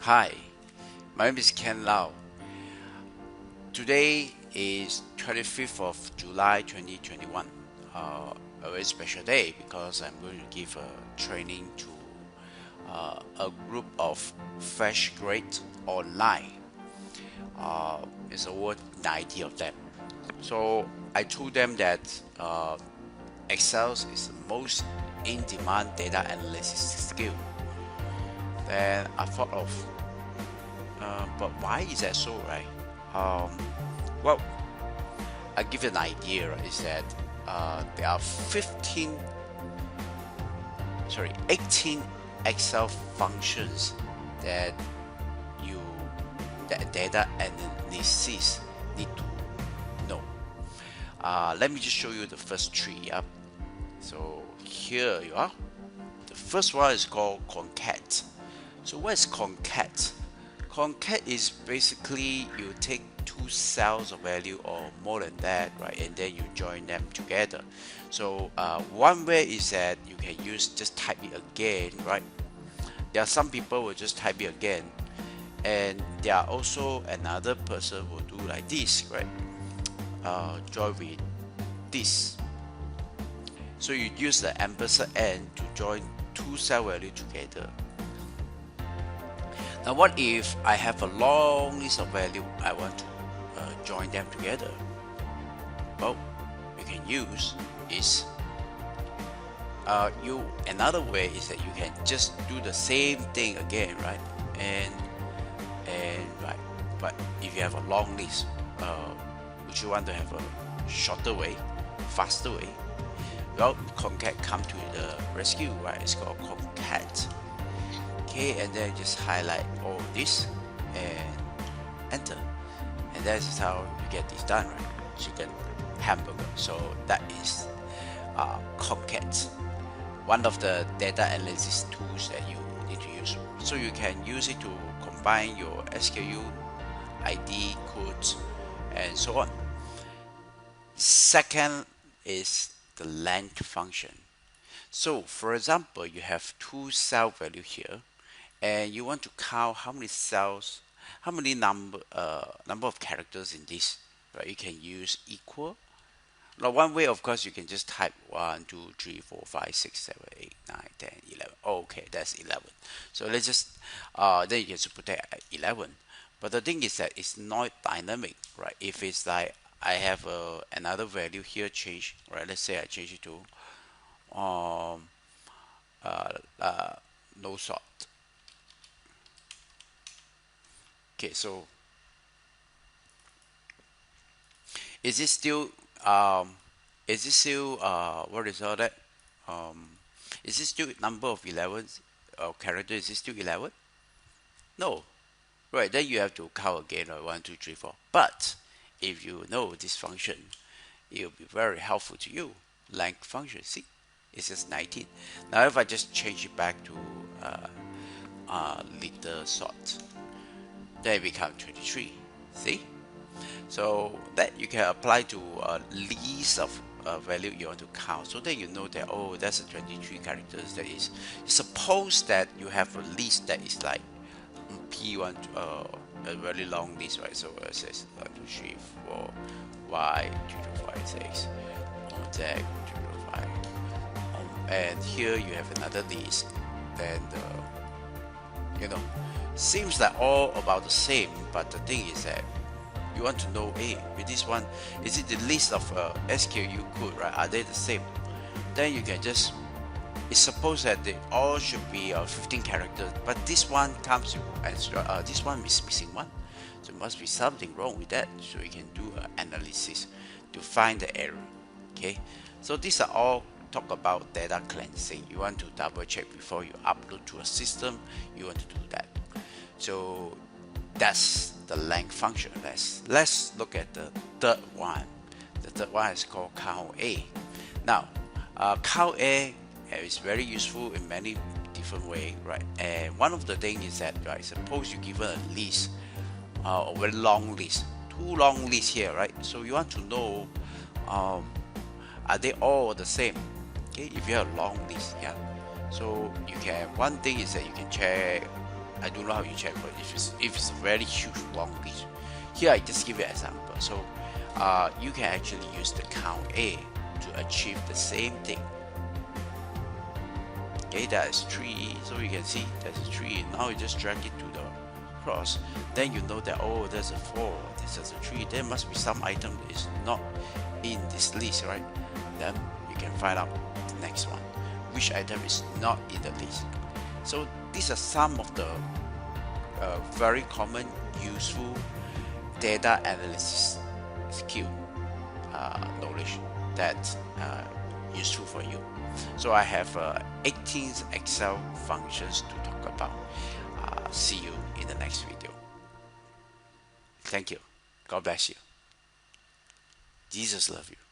Hi, my name is Ken Lau. Today is 25th of July 2021. A very special day because I'm going to give a training to a group of fresh grads online. It's over 90 of them. So I told them that Excel is the most in-demand data analysis skill. Then I thought of, but why is that so, right? Um, well, I give you an idea, right? Is that there are 18 Excel functions that you that data analysis need to know. Let me just show you the first three. Yep. So here you are. The first one is called CONCAT. So what is CONCAT? CONCAT is basically you take two cells of value or more than that, right, and then you join them together. So one way is that you can use just type it again, right? There are some people will just type it again, and there are also another person will do like this, right? Join with this. So you use the ampersand n to join two cell value together. Now what if I have a long list of value I want to join them together? Well, you can use is another way is that you can just do the same thing again, right? And right, but if you have a long list, would you want to have a shorter way, faster way? Well, CONCAT come to the rescue, right? It's called CONCAT. Okay, and then just highlight all this and enter, and that's how you get this done, right? Chicken hamburger. So that is CONCAT, one of the data analysis tools that you need to use. So you can use it to combine your SKU, ID, codes, and so on. Second is the LEN function. So for example, you have two cell value here, and you want to count how many cells, how many number of characters in this, right? You can use equal. Now one way, of course, you can just type 1 2 3 4 5 6 7 8 9 10 11. Oh, okay, that's 11. So let's just then you can put that at 11. But the thing is that it's not dynamic, right? If it's like I have another value here change, right? Let's say I change it to no salt. Okay, so is it still what is all that? Is it still number of 11 character? Is it still 11? No, right? Then you have to count again, right? 1 2 3 4. But if you know this function, it will be very helpful to you. Length function, see, it's just 19. Now if I just change it back to little salt, then it becomes 23. See? So that you can apply to a list of value you want to count. So then you know that, oh, that's a 23 characters. That is, suppose that you have a list that is like P1, a very long list, right? So it says 1 2 3 4 Y 2 2 5 6 Z 2 2 5, and here you have another list, and you know, seems like all about the same, but the thing is that you want to know, hey, with this one, is it the list of SKU code, right? Are they the same? Then you can just, it's supposed that they all should be 15 characters, but this one comes as this one is missing one, so must be something wrong with that. So you can do an analysis to find the error. Okay, so these are all talk about data cleansing. You want to double check before you upload to a system. You want to do that. So that's the length function. Let's look at the third one. The third one is called COUNTA. Now, COUNTA is very useful in many different ways, right? And one of the things is that, right, suppose you given a list, a very long list, two long lists here, right? So you want to know, are they all the same? Okay, if you have a long list, yeah. So you can, one thing is that you can check I don't know how you check for it if it's a very huge long list. Here I just give you an example. So you can actually use the count A to achieve the same thing. Okay, that is 3, so you can see there's a 3. Now you just drag it to the cross, then you know that, oh, there's a 4, this is a 3, there must be some item that is not in this list, right? Then you can find out the next one, which item is not in the list. So these are some of the very common useful data analysis skill knowledge that useful for you. So I have 18 Excel functions to talk about. See you in the next video. Thank you. God bless you. Jesus love you.